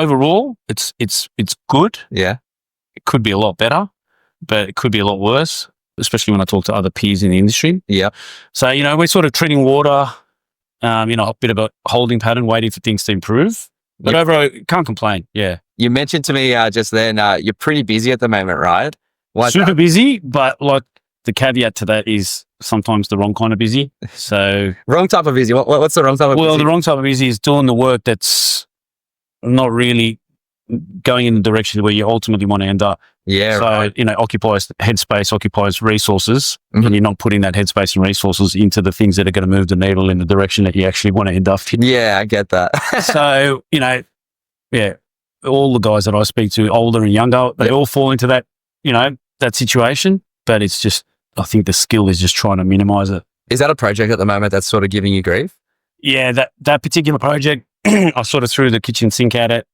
overall, it's good. Yeah. It could be a lot better, but it could be a lot worse, especially when I talk to other peers in the industry. Yeah. So, we're sort of treading water, a bit of a holding pattern, waiting for things to improve. But overall, can't complain. Yeah. You mentioned to me just then, you're pretty busy at the moment, right? Super busy, but like the caveat to that is sometimes the wrong kind of busy. So wrong type of busy. What's the wrong type of busy? Well, the wrong type of busy is doing the work that's not really going in the direction where you ultimately want to end up. Yeah. So, right. Occupies headspace, occupies resources, and you're not putting that headspace and resources into the things that are going to move the needle in the direction that you actually want to end up in. Yeah, I get that. So, all the guys that I speak to, older and younger, they all fall into that, that situation, but it's just, I think the skill is just trying to minimize it. Is that a project at the moment that's sort of giving you grief? Yeah, that particular project, I sort of threw the kitchen sink at it.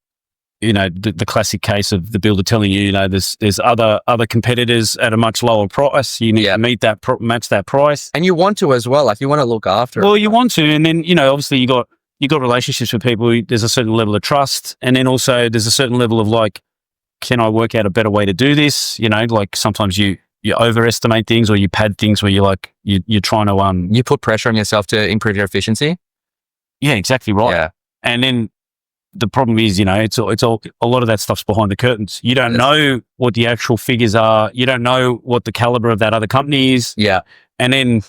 The classic case of the builder telling you, there's other competitors at a much lower price. You need to meet that, match that price. And you want to as well, like you want to look after it. Well, you want to, and then, obviously you got relationships with people. There's a certain level of trust. And then also there's a certain level of like, can I work out a better way to do this? Like sometimes you overestimate things or you pad things where you're like, you're trying to, you put pressure on yourself to improve your efficiency. Yeah, exactly right. Yeah. And then the problem is, it's all, a lot of that stuff's behind the curtains. You don't know what the actual figures are. You don't know what the caliber of that other company is. Yeah. And then,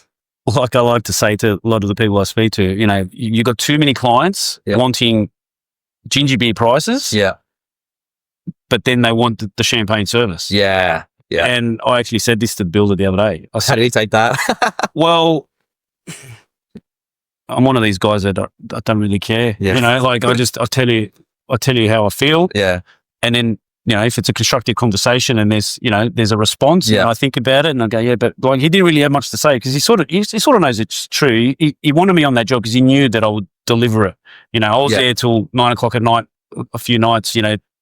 like I like to say to a lot of the people I speak to, you got too many clients wanting ginger beer prices. Yeah. But then they want the champagne service. Yeah. Yeah. And I actually said this to the builder the other day. How did he take that? Well, I'm one of these guys that I don't really care. Yeah. I tell you how I feel. Yeah. And then, if it's a constructive conversation and there's a response, and I think about it and I go, yeah, but like he didn't really have much to say because he sort of knows it's true. He wanted me on that job because he knew that I would deliver it. I was there till 9 o'clock at night, a few nights,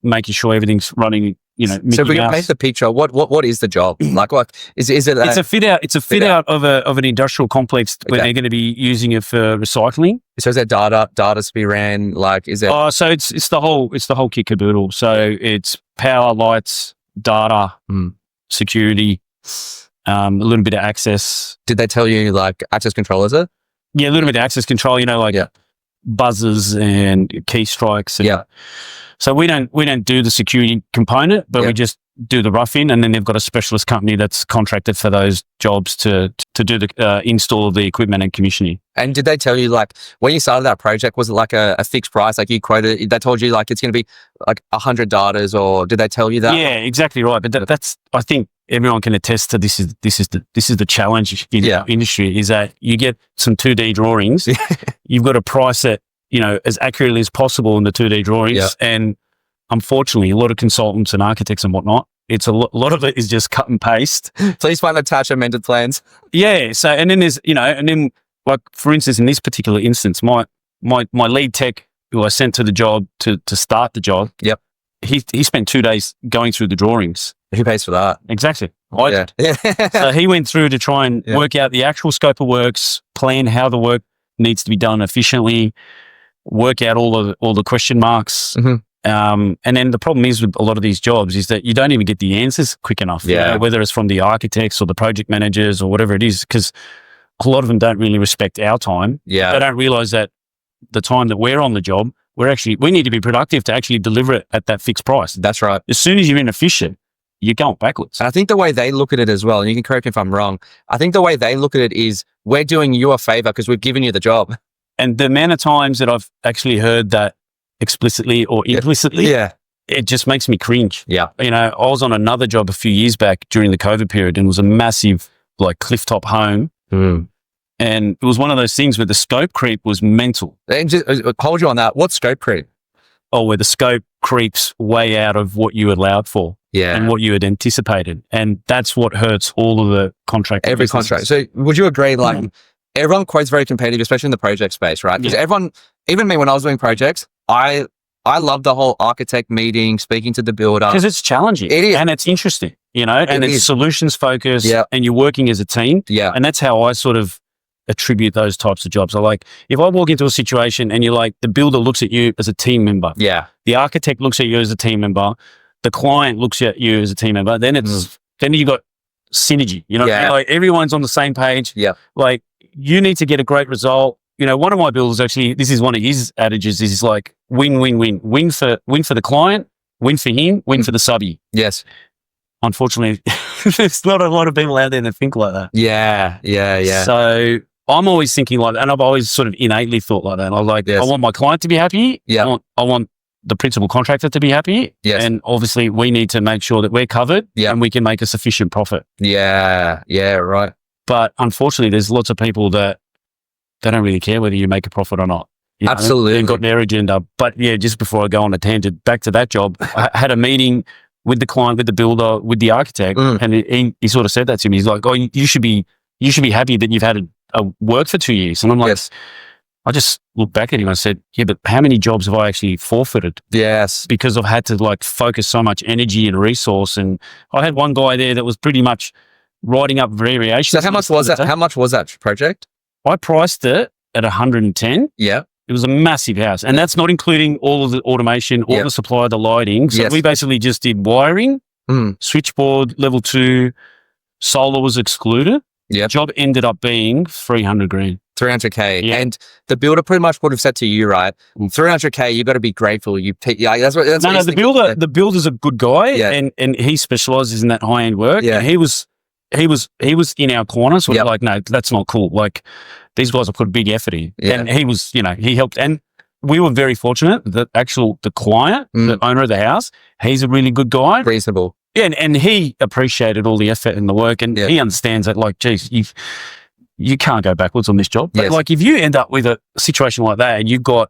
making sure everything's running. So we can paint the picture. What is the job? Like, what is it? It's a fit out. It's a fit out of an industrial complex where they're going to be using it for recycling. So is there data to be ran? Like, is there? So it's the whole kit caboodle. So it's power, lights, data, security, a little bit of access. Did they tell you like access control? Is it? Yeah, a little bit of access control. Buzzers and key strikes. And so we don't do the security component, but we just do the rough-in, and then they've got a specialist company that's contracted for those jobs to do the install of the equipment and commissioning. And did they tell you, like, when you started that project, was it like a fixed price? Like you quoted, they told you like it's going to be like 100 datas, or did they tell you that? Yeah, exactly right. But that's, I think everyone can attest to this is the challenge in the industry, is that you get some 2D drawings, you've got to price it, as accurately as possible in the 2D drawings. And unfortunately, a lot of consultants and architects and whatnot, it's a lot of it is just cut and paste. Please find attached amended plans. Yeah. So, and then there's, and then like, for instance, in this particular instance, my lead tech who I sent to the job to start the job. Yep. He spent 2 days going through the drawings. Who pays for that? Exactly. I did. So he went through to try and work out the actual scope of works, plan how the work needs to be done efficiently, work out all the question marks. And then the problem is with a lot of these jobs is that you don't even get the answers quick enough, whether it's from the architects or the project managers or whatever it is, because a lot of them don't really respect our time. Yeah. They don't realize that the time that we're on the job, we need to be productive to actually deliver it at that fixed price. That's right. As soon as you're inefficient, you're going backwards. I think the way they look at it as well, and you can correct me if I'm wrong, I think the way they look at it is we're doing you a favor because we've given you the job. And the amount of times that I've actually heard that explicitly or implicitly, it just makes me cringe. Yeah. I was on another job a few years back during the COVID period, and it was a massive like clifftop home. And it was one of those things where the scope creep was mental. And just hold you on that. What's scope creep? Oh, where the scope creeps way out of what you allowed for. And what you had anticipated. And that's what hurts all of the contract. Every contract. So would you agree, like, everyone quotes very competitive, especially in the project space, right? Because everyone, even me when I was doing projects, I love the whole architect meeting, speaking to the builder. Because it's challenging. It is. And it's interesting, and it's solutions focused, and you're working as a team. Yeah. And that's how I sort of attribute those types of jobs. So like if I walk into a situation and you're like, the builder looks at you as a team member. Yeah. The architect looks at you as a team member. The client looks at you as a team member. Then then you got synergy, you know, like everyone's on the same page. Yeah. Like you need to get a great result. You know, one of my builders actually, this is one of his adages, is like win, win, win. Win for the client, win for him, win for the subby. Yes. Unfortunately, there's not a lot of people out there that think like that. Yeah. So I'm always thinking like that, and I've always sort of innately thought like that. I like, I want my client to be happy. Yeah. I want the principal contractor to be happy. Yes. And obviously we need to make sure that we're covered and we can make a sufficient profit. Yeah. Yeah. Right. But unfortunately, there's lots of people that they don't really care whether you make a profit or not. You Absolutely. know? They've got their agenda. But yeah, just before I go on a tangent, back to that job, I had a meeting with the client, with the builder, with the architect, and he sort of said that to me. He's like, "Oh, you should be happy that you've had a work for 2 years." And I'm like, I just looked back at him and I said, "Yeah, but how many jobs have I actually forfeited?" Yes. Because I've had to like focus so much energy and resource. And I had one guy there that was pretty much writing up variations. So how much was that? How much was that project? I priced it at 110. Yeah. It was a massive house. And that's not including all of the automation, all the supply, the lighting. So we basically just did wiring, switchboard, level 2, solar was excluded. Yeah. Job ended up being 300 grand. 300K. Yeah. And the builder pretty much would have said to you, right, 300K, you got to be grateful. The builder's a good guy, and he specializes in that high end work. Yeah. And he was in our corner. So we're like, no, that's not cool. Like these guys have put a big effort in. Yeah. And he was, he helped. And we were very fortunate that the client, the owner of the house, he's a really good guy. Reasonable. Yeah. And he appreciated all the effort and the work, and he understands that, like, geez, you can't go backwards on this job. But like if you end up with a situation like that and you've got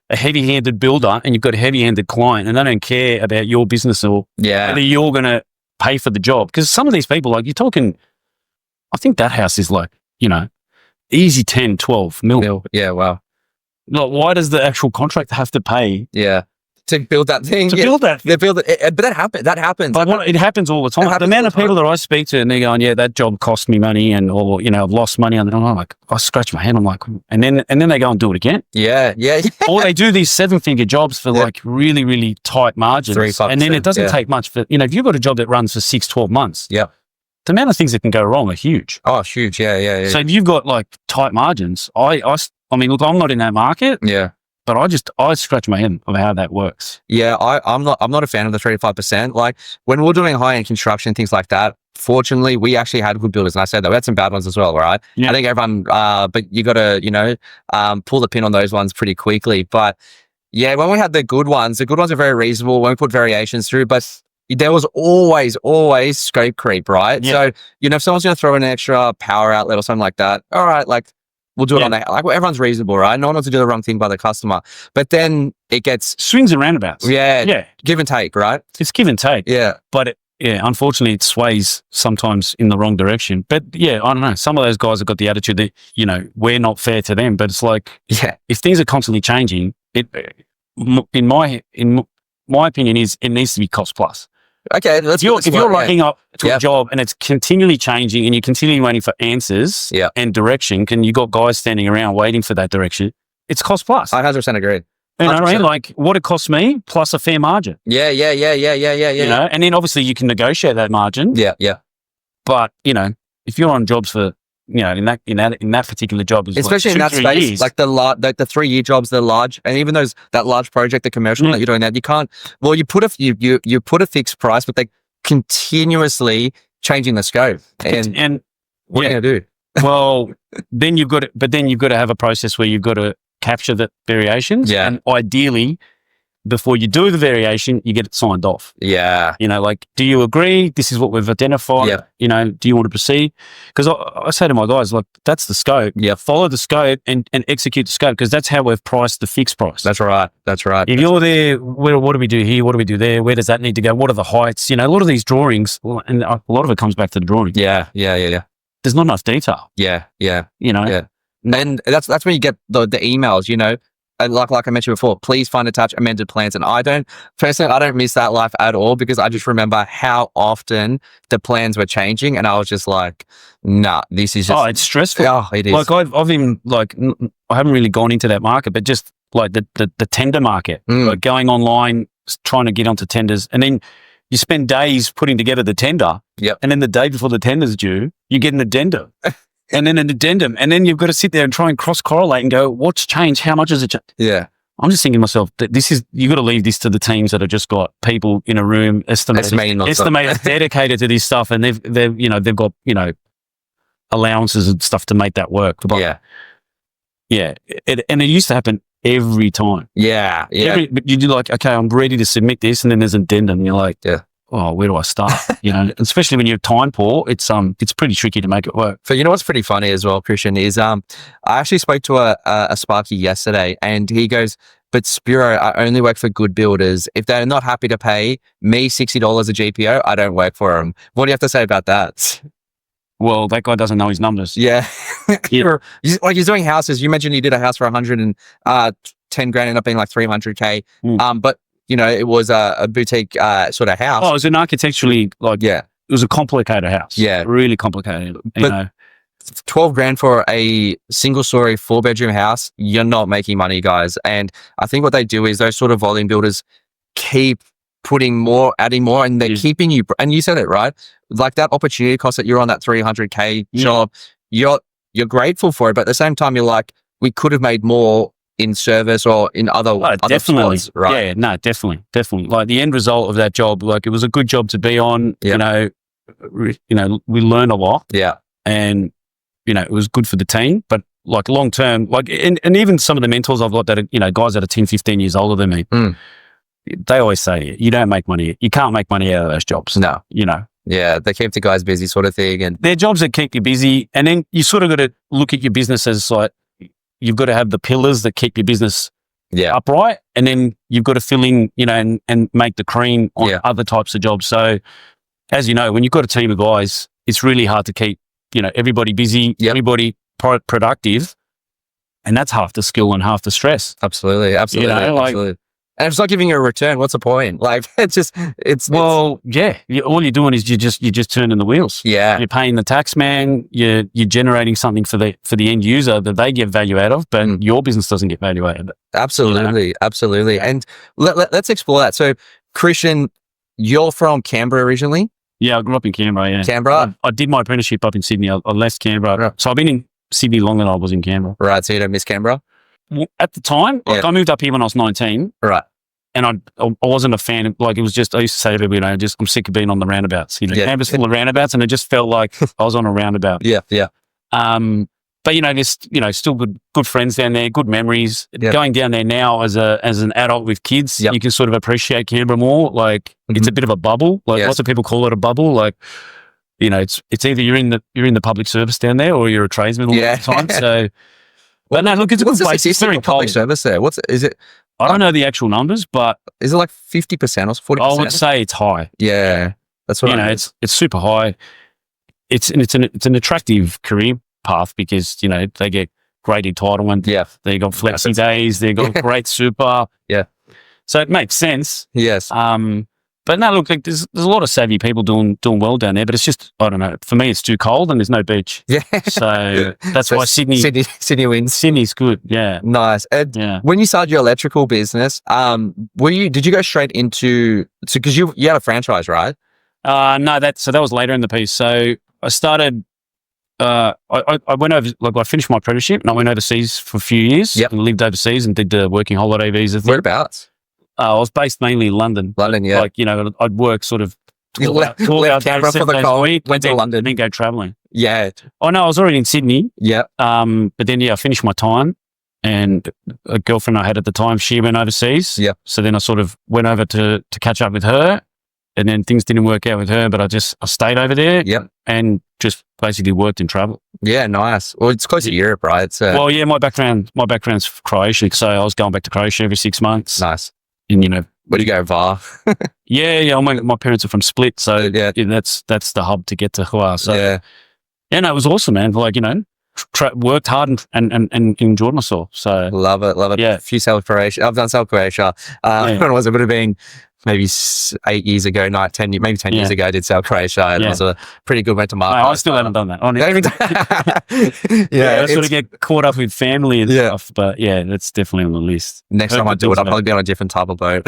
a heavy-handed builder and you've got a heavy-handed client and they don't care about your business or whether you're going to pay for the job. Because some of these people, like you're talking, I think that house is like, easy 10, 12 mil. Yeah, wow. Like, why does the actual contractor have to pay? Yeah. To build that thing. Build that. They build it. But that happens. But it happens all the time. The amount of people that I speak to and they're going, that job cost me money or I've lost money. And I'm like, I scratch my head. I'm like, and then they go and do it again. Yeah. Or they do these 7-figure jobs for like really, really tight margins. 3-5%, and then it doesn't take much for, if you've got a job that runs for 6-12 months. Yeah. The amount of things that can go wrong are huge. Oh, huge. Yeah. So if you've got like tight margins, I mean, look, I'm not in that market. Yeah. But I scratch my head of how that works. Yeah, I'm not a fan of the 3 to 5%. Like when we're doing high-end construction, things like that, fortunately, we actually had good builders. And I said that we had some bad ones as well, right? Yeah. I think everyone, but you got to, pull the pin on those ones pretty quickly. But yeah, when we had the good ones are very reasonable when we put variations through, but there was always scope creep, right? Yeah. So, if someone's going to throw in an extra power outlet or something like that, all right, like, we'll do it on that. Like, everyone's reasonable, right? No one wants to do the wrong thing by the customer. But then it gets swings and roundabouts. Yeah. Give and take, right? It's give and take. Yeah. But unfortunately, it sways sometimes in the wrong direction. But yeah, I don't know. Some of those guys have got the attitude that, we're not fair to them. But it's like, if things are constantly changing, in my opinion, is it needs to be cost plus. Okay, if you're rocking up to a job and it's continually changing and you're continually waiting for answers and direction, and you got guys standing around waiting for that direction, it's cost plus. I 100% agree. You know what I mean? Like what it costs me plus a fair margin. Yeah. And then obviously you can negotiate that margin. Yeah. But if you're on jobs for in that particular job, especially in that space, years, like the 3-year jobs, they're large, and even that large project, the commercial that you're doing, that you can't. Well, you put a fixed price, but they continuously changing the scope. And what are you gonna do? Well, then you've got to have a process where you've got to capture the variations, and ideally, before you do the variation, you get it signed off. Yeah. Like, do you agree? This is what we've identified. Yeah. Do you want to proceed? Because I say to my guys, like, that's the scope. Yeah. Follow the scope and execute the scope, because that's how we've priced the fixed price. That's right. If you're there, what do we do here? What do we do there? Where does that need to go? What are the heights? A lot of these drawings, and a lot of it comes back to the drawing. Yeah. There's not enough detail. Yeah. Yeah. And that's when you get the emails, like I mentioned before, please find, attach amended plans. And I don't miss that life at all, because I just remember how often the plans were changing, and I was just like, nah, this is just, it's stressful. Oh, it is. Like I've even like, I haven't really gone into that market, but just like the tender market, like going online, trying to get onto tenders, and then you spend days putting together the tender. Yep. And then the day before the tender's due, you get an addendum. And then an addendum, and then you've got to sit there and try and cross-correlate and go, what's changed? How much has it changed? Yeah. I'm just thinking to myself, you got to leave this to the teams that have just got people in a room estimated dedicated to this stuff, and they've got, allowances and stuff to make that work. But and it used to happen every time. Yeah. But you do like, okay, I'm ready to submit this, and then there's an addendum, and you're like, oh, where do I start? Especially when you're time poor, it's pretty tricky to make it work. So what's pretty funny as well, Christian, is I actually spoke to a Sparky yesterday, and he goes, but Spyro, I only work for good builders. If they're not happy to pay me $60 a GPO, I don't work for them. What do you have to say about that? Well, that guy doesn't know his numbers. Yeah. Like he's doing houses. You mentioned you did a house for 110 grand, ended up being like 300K. But it was a boutique sort of house. Oh, it was an architecturally, it was a complicated house. Yeah. Really complicated. But 12 grand for a single story 4-bedroom house, you're not making money, guys. And I think what they do is those sort of volume builders keep putting more, adding more, and they're keeping you, and you said it, right? Like that opportunity cost that you're on that 300K job, you're grateful for it, but at the same time, you're like, we could have made more in service or in other definitely spots, right? Yeah, no, definitely. Like the end result of that job, like it was a good job to be on. Yep. We learned a lot. Yeah, and it was good for the team. But like long term, like and even some of the mentors I've got that are, guys that are 10, 15 years older than me, they always say you don't make money. You can't make money out of those jobs. No, Yeah, they keep the guys busy, sort of thing, and they're jobs that keep you busy. And then you sort of got to look at your business as like, you've got to have the pillars that keep your business upright, and then you've got to fill in, and make the cream on other types of jobs. So, as you know, when you've got a team of guys, it's really hard to keep, everybody busy, everybody productive, and that's half the skill and half the stress. Absolutely. Absolutely. And if it's not giving you a return, what's the point? Like, all you're doing is you're just turning the wheels. Yeah. You're paying the tax man, you're generating something for the end user that they get value out of, but your business doesn't get value out of it. Absolutely. Absolutely. And let's explore that. So Christian, you're from Canberra originally? Yeah, I grew up in Canberra, yeah. Canberra? I did my apprenticeship up in Sydney. I left Canberra. Right. So I've been in Sydney longer than I was in Canberra. Right. So you don't miss Canberra? At the time, I moved up here when I was 19. Right. And I wasn't a fan of, like, it was just, I used to say to people, I'm sick of being on the roundabouts. Canberra's full of roundabouts, and it just felt like I was on a roundabout. Yeah. But there's still good friends down there, good memories. Going down there now as an adult with kids, you can sort of appreciate Canberra more. Like it's a bit of a bubble. Like lots of people call it a bubble. Like it's either you're in the public service down there, or you're a tradesman all the time. So, but no, look, it's a good place. It's very public service there. Is it? I don't know the actual numbers, but is it like 50% or 40%? I would say it's high. Yeah, that's what it's super high. It's an attractive career path because they get great entitlement. Yeah, they got flexi days. They got great super. Yeah, so it makes sense. Yes. But no, look, there's a lot of savvy people doing well down there, but it's just, I don't know. For me, it's too cold and there's no beach. Yeah. So that's why Sydney wins. Sydney's good. Yeah. Nice. And when you started your electrical business, did you go straight into, because you had a franchise, right? No, that was later in the piece. So I started, I went over, like I finished my apprenticeship and I went overseas for a few years and lived overseas and did the working holiday visa thing. Whereabouts? I was based mainly in London. Yeah. Like, I'd work sort of left Canberra for the cold, went to London. Then go traveling. Yeah. Oh, no, I was already in Sydney. Yeah. But then, I finished my time, and a girlfriend I had at the time, she went overseas. Yeah. So then I sort of went over to catch up with her, and then things didn't work out with her, but I stayed over there. Yep. And just basically worked and traveled. Yeah, nice. Well, it's close to Europe, right? It's my background's Croatian, so I was going back to Croatia every 6 months. Nice. And where do you go, VAR? yeah. My parents are from Split, so that's the hub to get to Hua. So no, it was awesome, man. Like worked hard and enjoyed myself. So love it. Yeah. A few self-Croatia. I've done self-Croatia. When was it? Would have been maybe 8 years ago, maybe 10 years ago, I did self-Croatia. And it was a pretty good went to market. I still haven't done that. I sort of get caught up with family and stuff, but that's definitely on the list. Next time I do it, I'll probably be on a different type of boat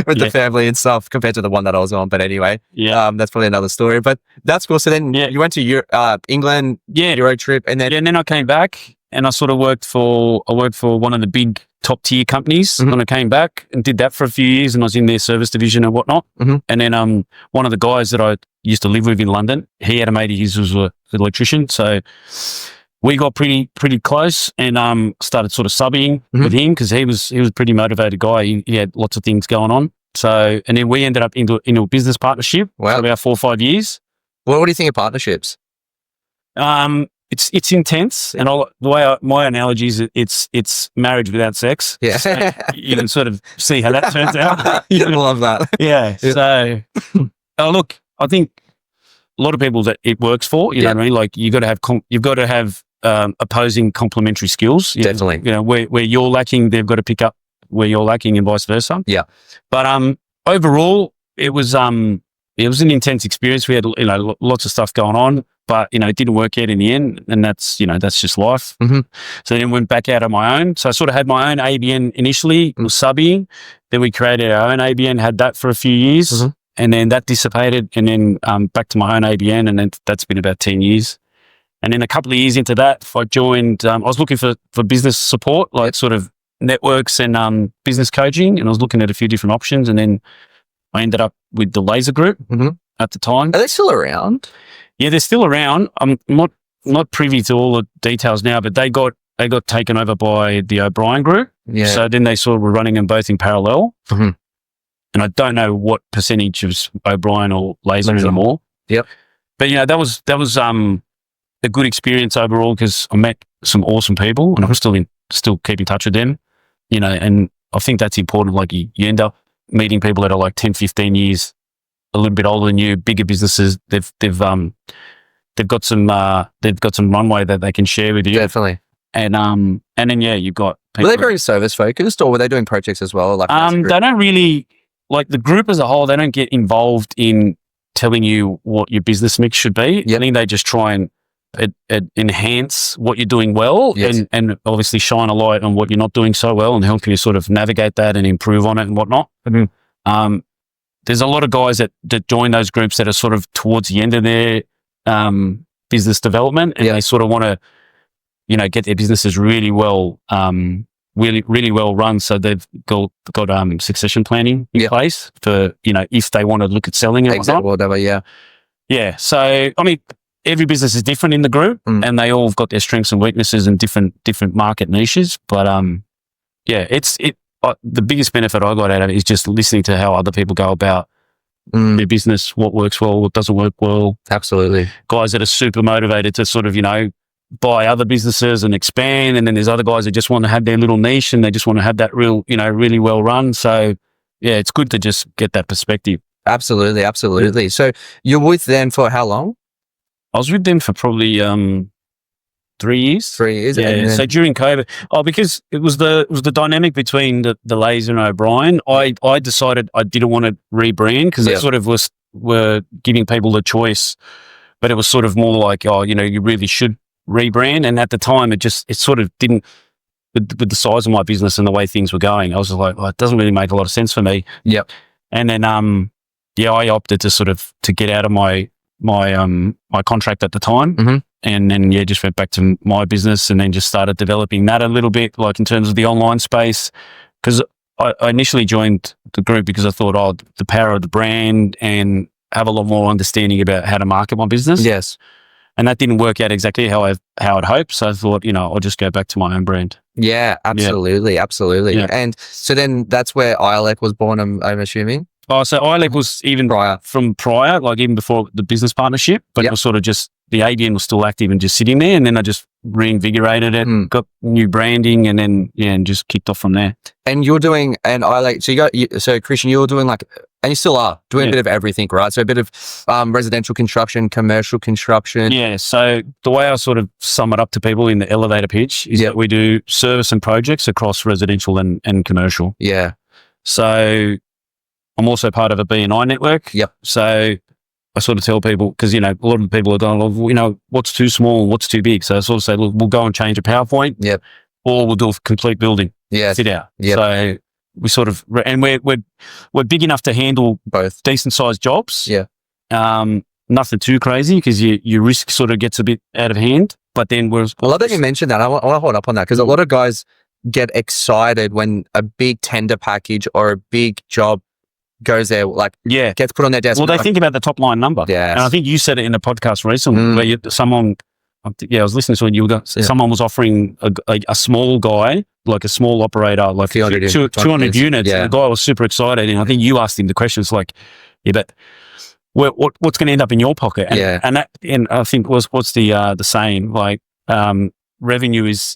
with the family and stuff compared to the one that I was on. But anyway, that's probably another story. But that's cool. So then you went to England, Euro trip, and then I came back and I sort of worked for one of the big top tier companies. When I came back and did that for a few years, and I was in their service division and whatnot. And then one of the guys that I used to live with in London, he had a mate, he was an electrician, so we got pretty close, and started sort of subbing with him because he was a pretty motivated guy. He had lots of things going on. So, and then we ended up into a business partnership for about 4 or 5 years. Well, what do you think of partnerships? It's intense, and my analogy is it's marriage without sex. Yeah, so you can sort of see how that turns out. I love that. Yeah. So, look, I think a lot of people that it works for. You know what I mean? Like you've got to have opposing complementary skills. Definitely. Where you're lacking, they've got to pick up where you're lacking, and vice versa. Yeah. But overall, it was an intense experience. We had lots of stuff going on. But, it didn't work out in the end, and that's just life. So then went back out on my own. So I sort of had my own ABN initially, was subbing. Then we created our own ABN, had that for a few years, and then that dissipated, and then back to my own ABN, and then that's been about 10 years. And then a couple of years into that, I joined, I was looking for business support, like sort of networks and business coaching, and I was looking at a few different options, and then I ended up with the Laser Group at the time. Are they still around? Yeah, they're still around. I'm not privy to all the details now, but they got taken over by the O'Brien Group. Yeah. So then they sort of were running them both in parallel. And I don't know what percentage of O'Brien or Laser anymore. Yep. But that was a good experience overall because I met some awesome people, and I'm still keep in touch with them. And I think that's important. Like you end up meeting people that are like 10, 15 years a little bit older than you, bigger businesses. They've got some runway that they can share with you. Definitely. And then you've got people. Were they very service focused, or were they doing projects as well? Like they don't really, like the group as a whole, they don't get involved in telling you what your business mix should be. I think they just try and enhance what you're doing well, and obviously shine a light on what you're not doing so well, and help you sort of navigate that and improve on it and whatnot. There's a lot of guys that join those groups that are sort of towards the end of their business development, and they sort of want to, get their businesses really well, really well run. So they've got succession planning in place for, if they want to look at selling it or whatever. Yeah. So, I mean, every business is different in the group, and they all have got their strengths and weaknesses and different market niches. But, the biggest benefit I got out of it is just listening to how other people go about their business, what works well, what doesn't work well. Absolutely. Guys that are super motivated to sort of, buy other businesses and expand. And then there's other guys that just want to have their little niche and they just want to have that really well run. So it's good to just get that perspective. Absolutely. Yeah. So you're with them for how long? I was with them for probably 3 years. 3 years. Yeah. So during COVID, because it was the dynamic between the Laser and O'Brien. I decided I didn't want to rebrand because they sort of were giving people the choice, but it was sort of more like, you really should rebrand. And at the time, it sort of didn't, with the size of my business and the way things were going, I was like, it doesn't really make a lot of sense for me. Yep. And then, I opted to get out of my contract at the time. And then, just went back to my business and then just started developing that a little bit, like in terms of the online space. Because I initially joined the group because I thought, the power of the brand and have a lot more understanding about how to market my business. Yes. And that didn't work out exactly how I'd hoped. So I thought, I'll just go back to my own brand. Yeah, absolutely. Absolutely. Yeah. And so then that's where I-Elec was born, I'm assuming? Oh, so I-Elec was even prior, like even before the business partnership, but it was sort of just the ABN was still active and just sitting there. And then I just reinvigorated it, got new branding, and then, and just kicked off from there. And you're doing, and I so Christian, you're doing like, and you still are doing a bit of everything, right? So a bit of residential construction, commercial construction. Yeah. So the way I sort of sum it up to people in the elevator pitch is that we do service and projects across residential and commercial. Yeah. So I'm also part of a B&I network. Yep. So I sort of tell people, because, a lot of people are going, well, what's too small, what's too big? So I sort of say, look, we'll go and change a PowerPoint. Yep. Or we'll do a complete building. Yeah. Fit out. Yep. So we sort of, and we're big enough to handle both decent sized jobs. Yeah. Nothing too crazy, because your risk sort of gets a bit out of hand. But then I love that you mentioned that. I want to hold up on that, because a lot of guys get excited when a big tender package or a big job goes there, gets put on their desk. Well, they think about the top line number. Yeah. And I think you said it in a podcast recently where I was listening to it. Someone was offering a small guy, like a small operator, like 200 units. Yeah. And the guy was super excited. And I think you asked him the questions like, but what's going to end up in your pocket? And, and I think what's the saying, like, revenue is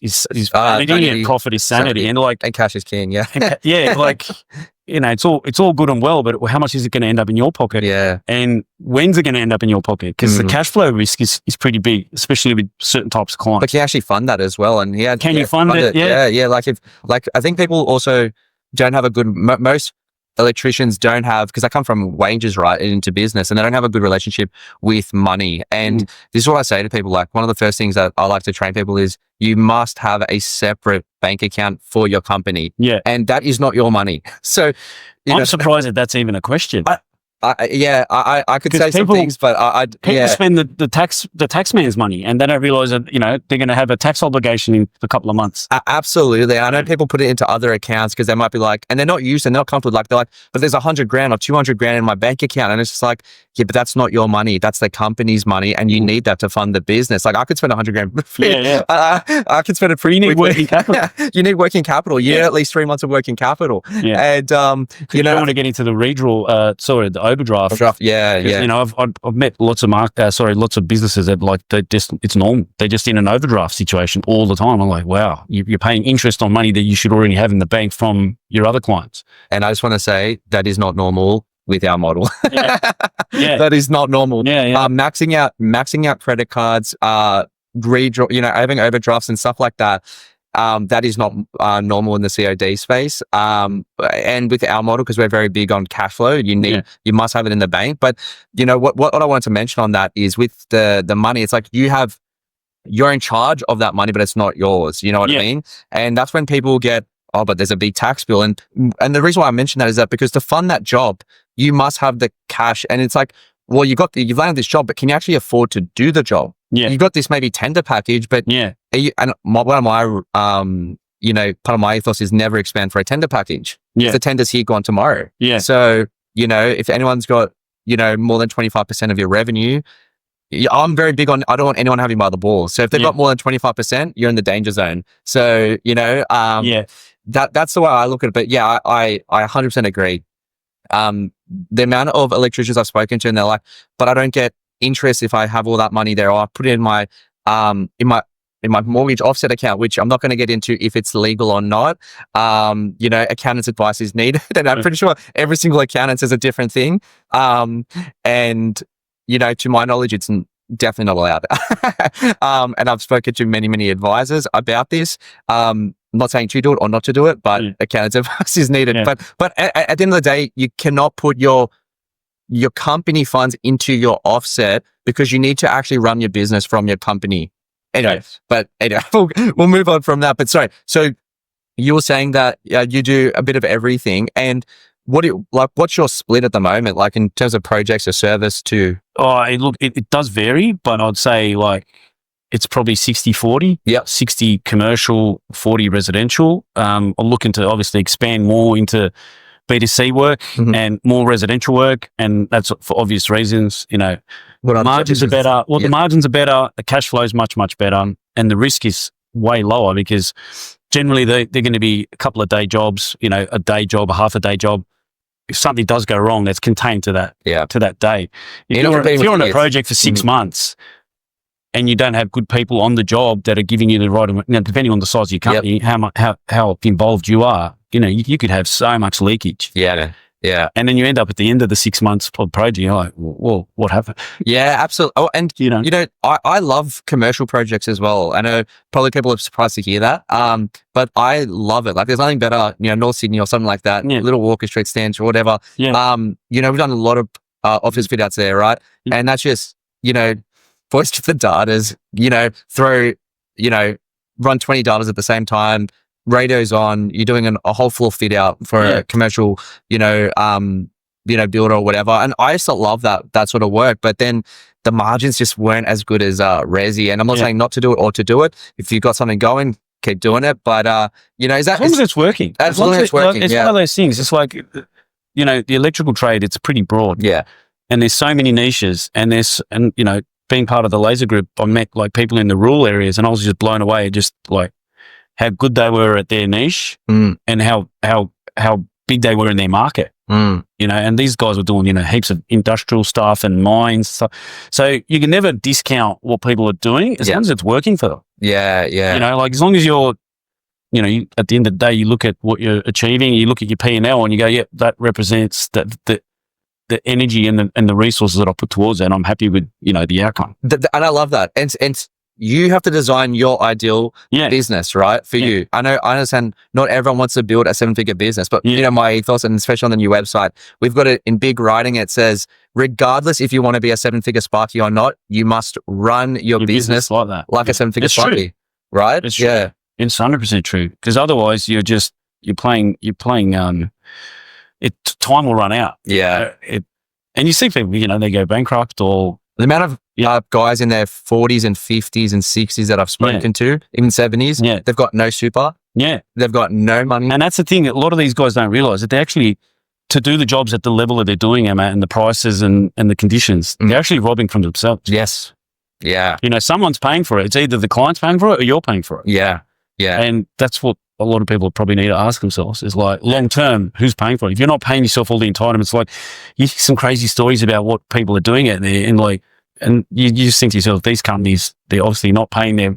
vanity and profit is sanity. And cash is king. Yeah. It's all good and well, but how much is it going to end up in your pocket? Yeah. And when's it going to end up in your pocket? Because the cash flow risk is pretty big, especially with certain types of clients. But can you actually fund that as well? And can you fund it? Yeah. Yeah. I think people also don't have a good, most electricians don't have, because I come from wages, right, into business, and they don't have a good relationship with money. And this is what I say to people. Like, one of the first things that I like to train people is you must have a separate bank account for your company. Yeah. And that is not your money. So I'm surprised that that's even a question. I could say some things, but people spend the tax man's money, and they don't realize that they're going to have a tax obligation in a couple of months. Absolutely. I know people put it into other accounts because they might be like, and they're not used and they're not comfortable. Like, they're like, but there's $100,000 or $200,000 in my bank account, and it's just like, yeah, but that's not your money. That's the company's money, and you need that to fund the business. Like, I could spend $100,000. I could spend it pretty. You need working capital. You need working capital. You need at least 3 months of working capital. Yeah. And you don't want to get into the redraw. The overdraft. I've met lots of businesses that it's normal. They're just in an overdraft situation all the time. I'm like, wow, you're paying interest on money that you should already have in the bank from your other clients. And I just want to say that is not normal with our model. That is not normal. Maxing out credit cards, redraw, having overdrafts and stuff like that. That is not normal in the COD space. And with our model, because we're very big on cash flow, you must have it in the bank. But what I wanted to mention on that is with the money, it's like you're in charge of that money, but it's not yours. You know what I mean? And that's when people get, oh, but there's a big tax bill. And the reason why I mention that is that because to fund that job, you must have the cash. And it's like, well, you've landed this job, but can you actually afford to do the job? Yeah. You got this maybe tender package, but one of my, part of my ethos is never expand for a tender package. Yeah. The tender's here, gone tomorrow. Yeah. So, if anyone's got, more than 25% of your revenue, I'm very big on, I don't want anyone having by the balls. So if they've got more than 25%, you're in the danger zone. So, that's the way I look at it. But yeah, I 100% agree. The amount of electricians I've spoken to, and they're like, but I don't get interest if I have all that money there. Or I put it in my mortgage offset account, which I'm not going to get into if it's legal or not. Accountant's advice is needed. And I'm pretty sure every single accountant says a different thing. And to my knowledge, it's definitely not allowed. And I've spoken to many, many advisors about this. I'm not saying to do it or not to do it, but accountant's advice is needed. Yeah. But at the end of the day, you cannot put your company funds into your offset because you need to actually run your business from your company. Anyway, we'll move on from that. But sorry, so you were saying that you do a bit of everything, and what's your split at the moment, like in terms of projects or service to? Oh, it does vary, but I'd say it's probably 60-40. Yeah. 60 commercial, 40 residential. I'm looking to obviously expand more into B2C work and more residential work. And that's for obvious reasons, margins are better. Well, the margins are better. The cash flow is much, much better. And the risk is way lower because generally they're going to be a couple of day jobs, a day job, a half a day job. If something does go wrong, that's contained to that day. If you're on a project for 6 months, and you don't have good people on the job that are giving you the right, depending on the size of your company, how involved you are, you could have so much leakage. Yeah. Yeah. And then you end up at the end of the 6 months of project, you're like, well, what happened? Yeah, absolutely. Oh, and I love commercial projects as well. I know probably people are surprised to hear that. But I love it. Like there's nothing better, North Sydney or something like that, little Walker Street stands or whatever. Yeah. We've done a lot of office fit outs there, right? Yeah. And that's just, voice to the datas, run 20 datas at the same time, radios on, you're doing a whole floor fit out for a commercial, builder or whatever. And I used to love that sort of work, but then the margins just weren't as good as resi. And I'm not saying not to do it or to do it. If you've got something going, keep doing it. But is that as long as it's working? As long as it's working, it's one of those things. It's like, the electrical trade, it's pretty broad. Yeah. And there's so many niches, and being part of the laser group, I met like people in the rural areas, and I was just blown away, just like how good they were at their niche and how big they were in their market. And these guys were doing, heaps of industrial stuff and mines stuff. So you can never discount what people are doing as long as it's working for them. Yeah. Yeah. Like as long as you're, at the end of the day, you look at what you're achieving, you look at your P&L and you go, yeah, that represents the energy and the resources that I put towards it. And I'm happy with, the outcome. And I love that. And you have to design your ideal business, right? For you. I understand not everyone wants to build a 7-figure business, but my ethos, and especially on the new website, we've got it in big writing. It says, regardless if you want to be a 7-figure Sparky or not, you must run your business like that. Like a 7-figure Sparky. True. Right? It's true. It's 100% true. Because otherwise you're playing, time will run out. Yeah. And you see people, they go bankrupt, or the amount of guys in their 40s and 50s and 60s that I've spoken to, even 70s, they've got no super. Yeah. They've got no money. And that's the thing. A lot of these guys don't realize that they actually, to do the jobs at the level that they're doing them at, and the prices and the conditions, they're actually robbing from themselves. Yes. Yeah. Someone's paying for it. It's either the client's paying for it or you're paying for it. Yeah. Yeah. And that's what a lot of people probably need to ask themselves is like, long term, who's paying for it? If you're not paying yourself all the entitlements, like you hear some crazy stories about what people are doing out there, and you just think to yourself, these companies, they're obviously not paying their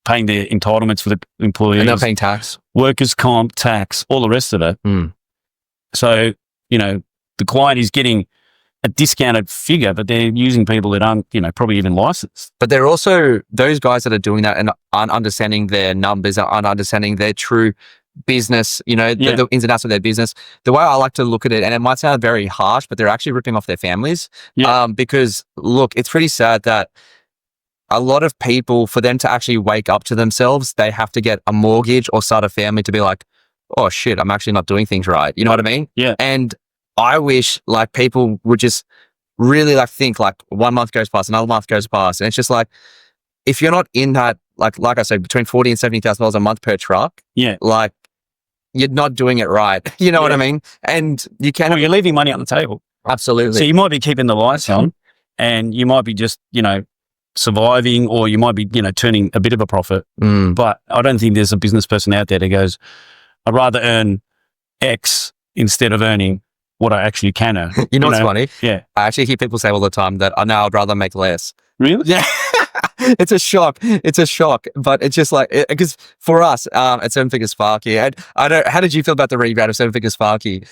entitlements for the employees. And they're paying tax. Workers' comp, tax, all the rest of it. So, the client is getting a discounted figure, but they're using people that aren't, probably even licensed. But they're also those guys that are doing that and aren't understanding their numbers, aren't understanding their true business, the ins and outs of their business. The way I like to look at it, and it might sound very harsh, but they're actually ripping off their families. Because look, it's pretty sad that a lot of people, for them to actually wake up to themselves, they have to get a mortgage or start a family to be like, oh shit, I'm actually not doing things right. You know what I mean? Yeah. And I wish like people would just really think 1 month goes past, another month goes past. And it's just like, if you're not in that, like I said, between $40,000 and $70,000 a month per truck, like you're not doing it right. You know what I mean? And you're leaving money on the table. Absolutely. So you might be keeping the lights on, and you might be just, surviving, or you might be, turning a bit of a profit. But I don't think there's a business person out there that goes, I'd rather earn X instead of earning what I actually can earn. You know what's funny? Yeah. I actually hear people say all the time that, now I'd rather make less. Really? Yeah. It's a shock. But it's just like, because for us, at 7-figure Sparky, how did you feel about the rebrand of 7-figure Sparky?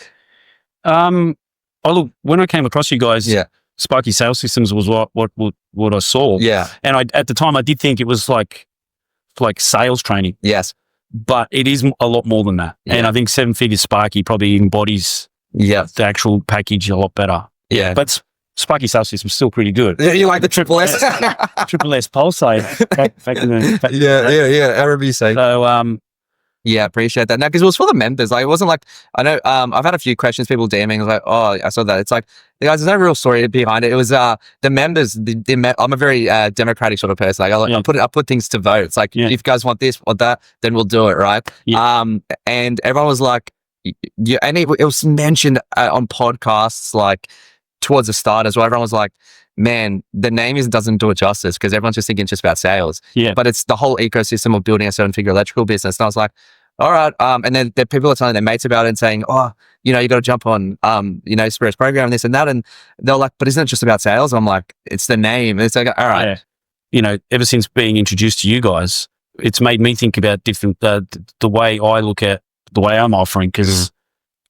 Look, when I came across you guys, Sparky Sales Systems was what I saw. Yeah. And at the time I did think it was like sales training. Yes. But it is a lot more than that. Yeah. And I think 7-figure Sparky probably embodies the actual package a lot better. Yeah. But Sparky Sales System's still pretty good. You like the Triple S? Triple S Pulsate. Yeah. RB say. So, yeah, appreciate that. Now, because it was for the members. Like, it wasn't like, I know, I've had a few questions, people DMing. I was like, oh, I saw that. It's like, guys, there's no real story behind it. It was the members. I'm a very democratic sort of person. Like, I put things to vote. It's like, if you guys want this or that, then we'll do it, right? Yeah. And everyone was like, and it was mentioned on podcasts like towards the start as well. Everyone was like, man, the name doesn't do it justice, because everyone's just thinking just about sales. Yeah. But it's the whole ecosystem of building a 7-figure electrical business. And I was like, all right. And then the people are telling their mates about it and saying, oh, you got to jump on, Spyro's program and this and that. And they're like, but isn't it just about sales? I'm like, it's the name. It's like, all right. ever since being introduced to you guys, it's made me think about different, the way I look at the way I'm offering, because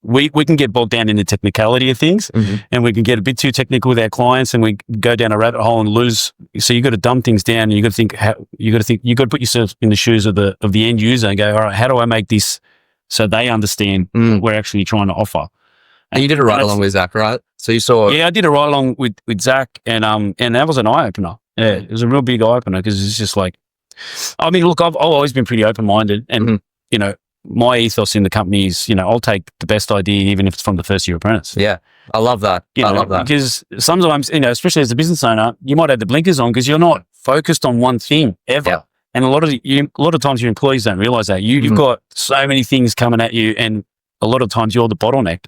we can get bogged down in the technicality of things, and we can get a bit too technical with our clients, and we go down a rabbit hole and lose. So you got to dumb things down, and you got to think, you got to put yourself in the shoes of the end user and go, all right, how do I make this so they understand what we're actually trying to offer? And you did a ride along with Zach, right? So you saw, I did a ride along with Zach, and that was an eye opener. Yeah, it was a real big eye opener, because it's just like, I mean, look, I've always been pretty open minded, and my ethos in the company is, I'll take the best idea, even if it's from the first year apprentice. Yeah, I love that. I love that, because sometimes, especially as a business owner, you might have the blinkers on because you're not focused on one thing ever. Yeah. And a lot of times your employees don't realize that you've got so many things coming at you, and a lot of times you're the bottleneck.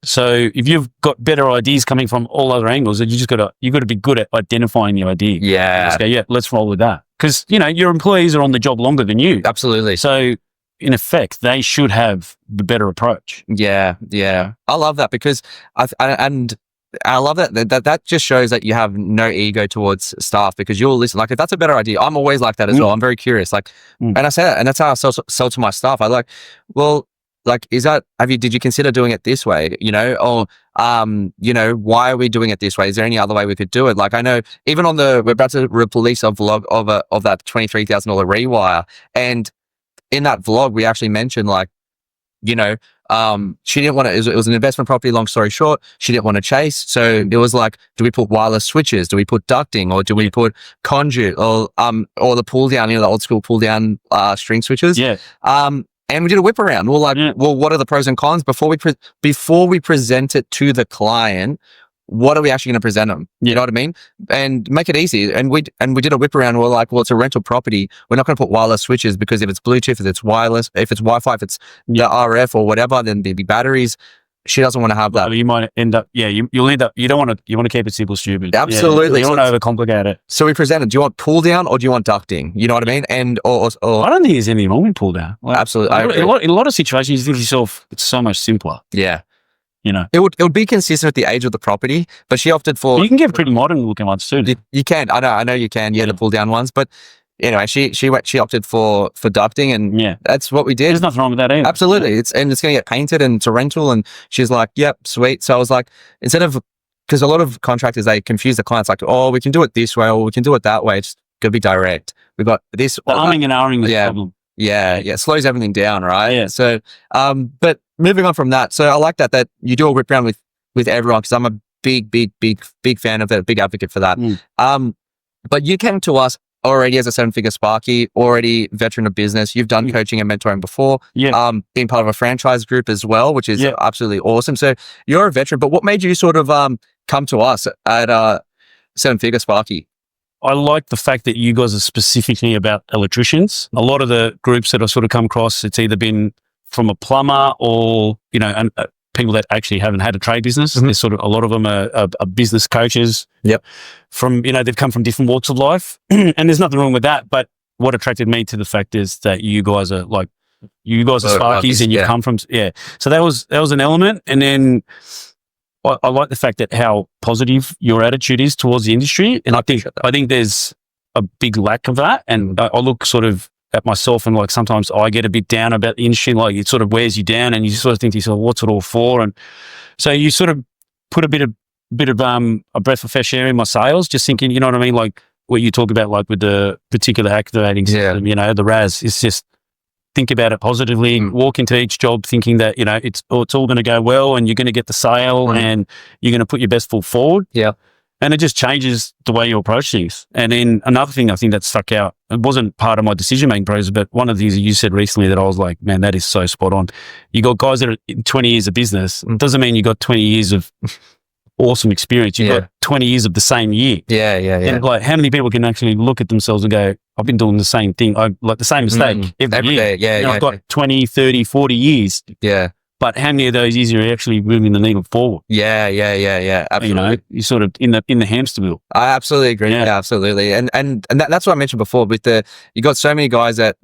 So if you've got better ideas coming from all other angles, you got to be good at identifying the idea. Yeah. Just go, let's roll with that. Because, your employees are on the job longer than you. Absolutely. So in effect, they should have the better approach. Yeah. Yeah. I love that, because I love that just shows that you have no ego towards staff, because you'll listen. Like, if that's a better idea, I'm always like that as well. I'm very curious. Like, and I say that, and that's how I sell to my staff. I like, well, like, did you consider doing it this way? Or, why are we doing it this way? Is there any other way we could do it? Like, I know even we're about to release a vlog of that $23,000 rewire. And in that vlog, we actually mentioned, like, she didn't want to, it was an investment property, long story short, she didn't want to chase. So it was like, do we put wireless switches? Do we put ducting? Or do we put conduit? Or the pull down, the old school pull down, string switches? Yeah. And we did a whip around. We're like, well, what are the pros and cons before we present it to the client? What are we actually going to present them? You know what I mean? And make it easy. And we did a whip around. We're like, well, it's a rental property. We're not going to put wireless switches, because if it's Bluetooth, if it's wireless, if it's Wi-Fi, if it's the RF or whatever, then there'd be batteries. She doesn't want to have that. Well, you might end up, you'll end up, you want to keep it simple, stupid. Absolutely. You don't want to overcomplicate it. So we presented, do you want pull down or do you want ducting? You know what I mean? And, or I don't think there's anything wrong with pull down. Like, absolutely. In a lot of situations, you think to yourself, it's so much simpler. Yeah. It would be consistent with the age of the property, but she opted for. You can get pretty modern looking ones too. You can. I know you can. Yeah, the pull down ones, but anyway, she opted for ducting, and that's what we did. There's nothing wrong with that either. Absolutely, it's going to get painted and it's a rental, and she's like, "Yep, sweet." So I was like, instead of, because a lot of contractors, they confuse the clients, like, "Oh, we can do it this way, or we can do it that way." It's going to be direct. We've got this. The umming and ahhing is the problem. Yeah, it slows everything down, right? Yeah. So, but moving on from that, so I like that you do a whip round with everyone, because I'm a big fan of it, a big advocate for that. But you came to us already as a 7-figure Sparky, already veteran of business. You've done coaching and mentoring before. Yeah. Being part of a franchise group as well, which is absolutely awesome. So you're a veteran, but what made you sort of come to us at 7-figure Sparky? I like the fact that you guys are specifically about electricians. A lot of the groups that I've sort of come across, it's either been from a plumber or, and people that actually haven't had a trade business. There's sort of, a lot of them are business coaches. Yep. From, they've come from different walks of life, and there's nothing wrong with that. But what attracted me to the fact is that you guys are Sparkies, and you come from, So that was an element. And then I like the fact that how positive your attitude is towards the industry. And I think there's a big lack of that. And I look sort of at myself, and like sometimes I get a bit down about the industry, like it sort of wears you down, and you sort of think to yourself, what's it all for? And so you sort of put a bit of a breath of fresh air in my sails, just thinking, you know what I mean? Like what you talk about, like with the particular activating system, the RAS, it's just think about it positively, walk into each job thinking that, it's all going to go well, and you're going to get the sale, and you're going to put your best foot forward. Yeah. And it just changes the way you approach things. And then another thing I think that stuck out, it wasn't part of my decision-making process, but one of the things that you said recently that I was like, man, that is so spot on. You got guys that are in 20 years of business. It doesn't mean you got 20 years of awesome experience. You've got 20 years of the same year. Yeah. And like, how many people can actually look at themselves and go, I've been doing the same thing. I like the same mistake every year. I've got 20, 30, 40 years. Yeah. But how many of those years are actually moving the needle forward? Yeah. Absolutely. You're sort of in the hamster wheel. I absolutely agree. Yeah, absolutely. And that's what I mentioned before with you got so many guys that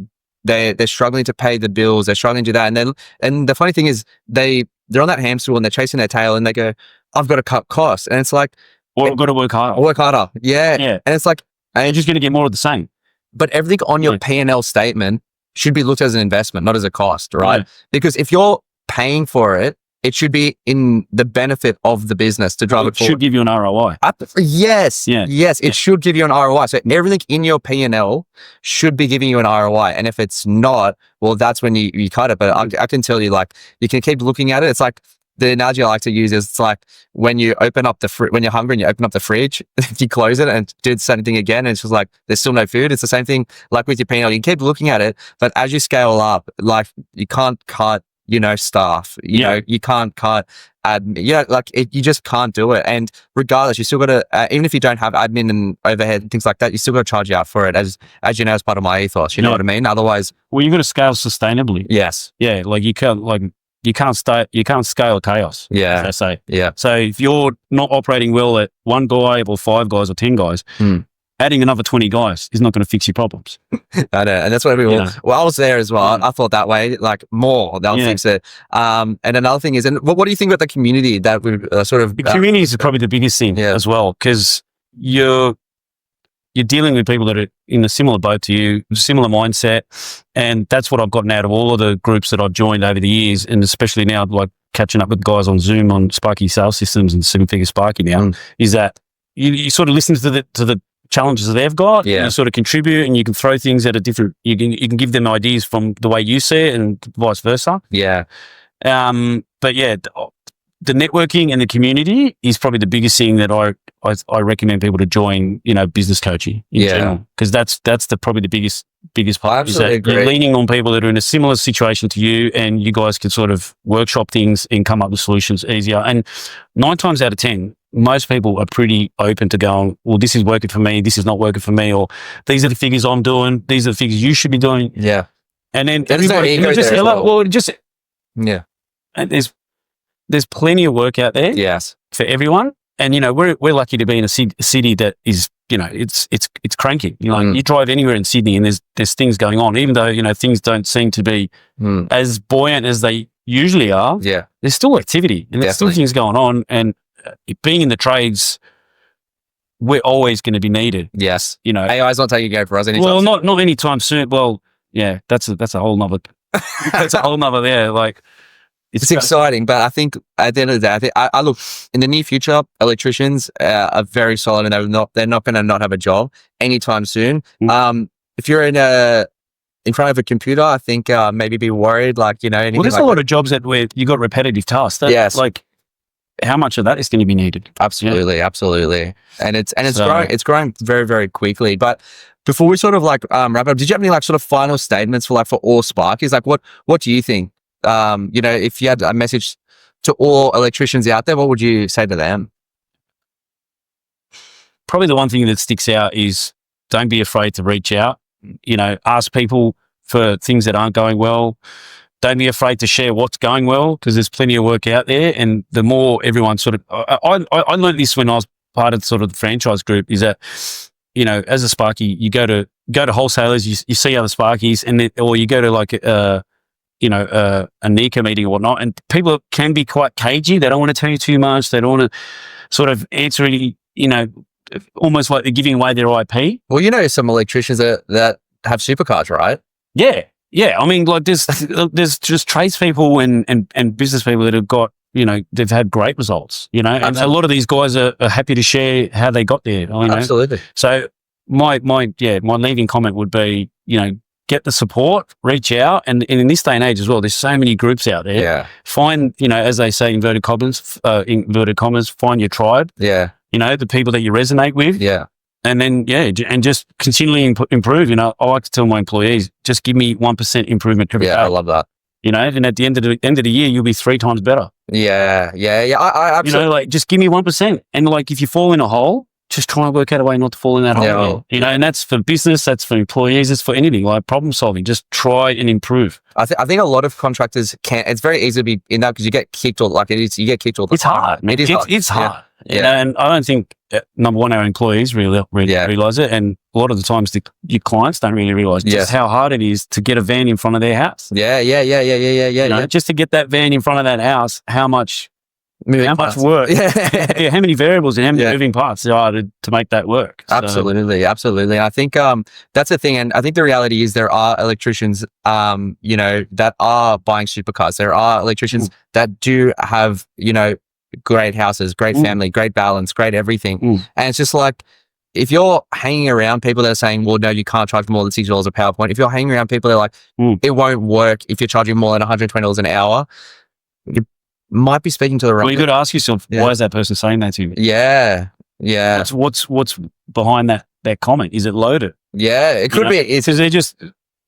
they're struggling to pay the bills. They're struggling to do that. And the funny thing is they're on that hamster wheel and they're chasing their tail, and they go, I've got to cut costs. And it's like, or I've got to work harder. Work harder. Yeah. And it's like, And you're just going to get more of the same. But everything on your P&L statement should be looked at as an investment, not as a cost, right? Yeah. Because if you're paying for it, it should be in the benefit of the business to drive it forward. It should give you an ROI. Yes. It should give you an ROI. So everything in your P&L should be giving you an ROI. And if it's not, well, that's when you cut it. But I can tell you, like, you can keep looking at it. It's like, the analogy I like to use is, it's like when you open up when you're hungry and you open up the fridge, you close it and do the same thing again, and it's just like, there's still no food. It's the same thing like with your P&L. You can keep looking at it, but as you scale up, like, you can't cut, staff, you know, you can't cut admin, you just can't do it. And regardless, you still got to, even if you don't have admin and overhead and things like that, you still got to charge you out for it as you know, as part of my ethos. You know what I mean? Otherwise, well, you got to scale sustainably. Yes. Yeah. Like you can't scale chaos. Yeah. As I say. Yeah. So if you're not operating well at 1 guy or 5 guys or 10 guys, adding another 20 guys is not going to fix your problems. I know. And that's what we all, well, I was there as well. I thought that way, like, more, they'll fix it. And another thing is, and what do you think about the community that we've the community is probably the biggest thing as well, because you're dealing with people that are in a similar boat to you, similar mindset. And that's what I've gotten out of all of the groups that I've joined over the years. And especially now, like catching up with guys on Zoom on Sparky Sales Systems and 7-Figure Sparky now, is that you sort of listen to the challenges that they've got, and you sort of contribute, and you can throw things at a different, you can give them ideas from the way you see it and vice versa. Yeah. But yeah, the networking and the community is probably the biggest thing that I recommend people to join, business coaching in general, because that's probably the biggest part. Absolutely is that you're leaning on people that are in a similar situation to you, and you guys can sort of workshop things and come up with solutions easier. And 9 times out of 10, most people are pretty open to going, well, this is working for me, this is not working for me, or these are the figures I'm doing, these are the figures you should be doing. Yeah. And then everybody and there's plenty of work out there. Yes. For everyone. And, we're lucky to be in a city that is, it's cranky. You drive anywhere in Sydney and there's things going on, even though, things don't seem to be as buoyant as they usually are. Yeah. There's still activity and there's still things going on. And being in the trades, we're always going to be needed. Yes. AI's not taking over for us anytime soon. Well, not anytime soon. Well, yeah, that's a whole nother, like, it's exciting, but I think at the end of the day, I look in the near future, electricians are very solid, and they're not going to not have a job anytime soon. If you're in front of a computer, I think maybe be worried, anything. Well, there's a lot of jobs where you got repetitive tasks. Yes. Like, how much of that is going to be needed? Absolutely, absolutely, and it's growing very, very quickly. But before we sort of wrap up, did you have any sort of final statements for all Sparkies? What do you think? If you had a message to all electricians out there, what would you say to them? Probably the one thing that sticks out is don't be afraid to reach out. Ask people for things that aren't going well. Don't be afraid to share what's going well, because there's plenty of work out there. And the more everyone sort of, I learned this when I was part of sort of the franchise group, is that, as a Sparky, you go to wholesalers, you see other Sparkies, or you go to a NICA meeting or whatnot, and people can be quite cagey. They don't want to tell you too much. They don't want to sort of answer any, almost like they're giving away their IP. Well, some electricians that have supercars, right? Yeah. Yeah. I mean, there's just tradespeople and business people that have got, they've had great results, and a lot of these guys are happy to share how they got there. Absolutely. So my leaving comment would be, get the support, reach out. And in this day and age as well, there's so many groups out there. Yeah. Find, as they say, inverted commas, find your tribe. Yeah. The people that you resonate with. Yeah. And then, and just continually improve. I like to tell my employees, just give me 1% improvement every day. I love that. And at the end of the year, you'll be 3 times better. Yeah. I absolutely. Just give me 1%. And if you fall in a hole, just try and work out a way not to fall in that hole. And that's for business, that's for employees, it's for anything, like problem solving. Just try and improve. I think a lot of contractors it's very easy to be in that, because you get kicked all, you get kicked all the time. Hard, man. It's hard. Yeah. And I don't think, number one, our employees really realize it. And a lot of the times your clients don't really realize just how hard it is to get a van in front of their house. Yeah. Just to get that van in front of that house, how much how much work, yeah, how many variables and how many moving parts there are to make that work. So. Absolutely. I think that's the thing, and I think the reality is there are electricians, you know, that are buying supercars. There are electricians that do have, you know, great houses, great family, great balance, great everything, and it's just like, if you're hanging around people that are saying, well, no, you can't charge more than $60 a PowerPoint. If you're hanging around people that are like, it won't work if you're charging more than $120 an hour, you might be speaking to the wrong. Well, you got to ask yourself, why is that person saying that to me? Yeah. What's behind that comment? Is it loaded? Yeah, it could be. It's because they're just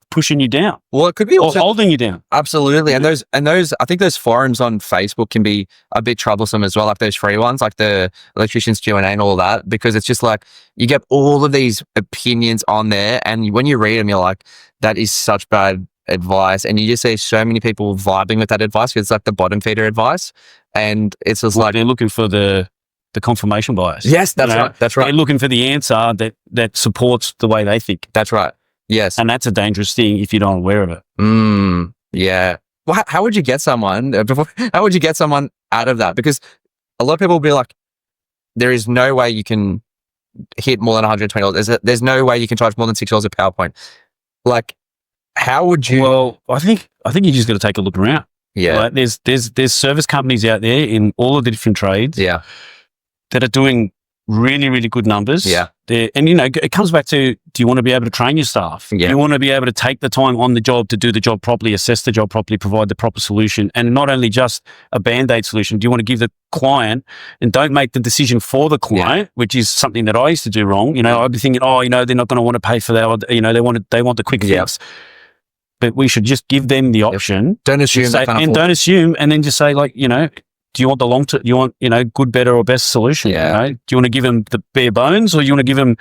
pushing you down. Well, it could be also holding you down. Absolutely. And those, I think those forums on Facebook can be a bit troublesome as well, like those free ones, like the Electricians Q&A and all that, because it's just like, you get all of these opinions on there, and when you read them, you're like, that is such bad advice. And you just see so many people vibing with that advice, because it's like the bottom feeder advice. And it's just like, they're looking for the confirmation bias. Yes, that's right. That's right. They're looking for the answer that supports the way they think. That's right. Yes. And that's a dangerous thing if you're not aware of it. Yeah. Well, how would you get someone out of that? Because a lot of people will be like, there is no way you can hit more than $120. There's no way you can charge more than $6 a PowerPoint. Like, how would you? Well, I think you just got to take a look around. Yeah. Right? There's service companies out there in all of the different trades. Yeah. That are doing really, really good numbers. Yeah. And, you know, it comes back to, do you want to be able to train your staff? Yeah. Do you want to be able to take the time on the job to do the job properly, assess the job properly, provide the proper solution, and not only just a Band-Aid solution? Do you want to give the client, and don't make the decision for the client, which is something that I used to do wrong. You know, I'd be thinking, oh, you know, they're not going to want to pay for that. Or, you know, they want the quick fix. But we should just give them the option. Don't assume don't assume, and then just say, like, you know, do you want the long-term, you want, you know, good, better, or best solution? Yeah. You know? Do you want to give them the bare bones, or you want to give them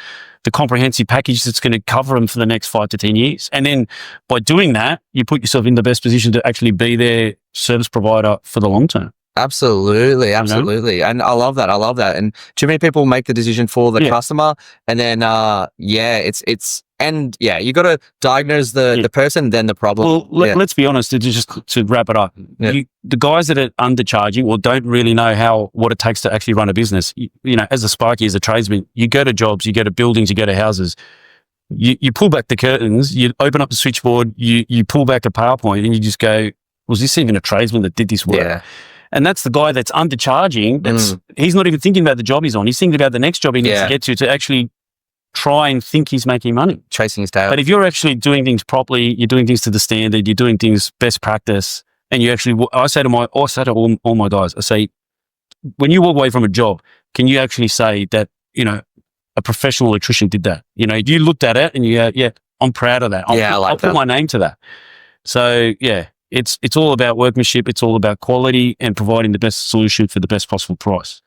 the comprehensive package that's going to cover them for the next 5 to 10 years? And then by doing that, you put yourself in the best position to actually be their service provider for the long term. Absolutely. And I love that. And too many people make the decision for the customer, and then, you got to diagnose the person, then the problem. Well, let's be honest, to wrap it up. The guys that are undercharging or don't really know what it takes to actually run a business, you know, as a Sparky, as a tradesman, you go to jobs, you go to buildings, you go to houses, you pull back the curtains, you open up the switchboard, you pull back a PowerPoint, and you just go, was this even a tradesman that did this work? Yeah. And that's the guy that's undercharging. He's not even thinking about the job he's on. He's thinking about the next job he needs to get to actually try and think he's making money. Chasing his tail. But if you're actually doing things properly, you're doing things to the standard, you're doing things best practice, and you actually, I say to all my guys, I say, when you walk away from a job, can you actually say that, you know, a professional electrician did that? You know, you looked at it and you go, yeah, I'm proud of that. I'll put my name to that. So yeah. It's all about workmanship. It's all about quality and providing the best solution for the best possible price.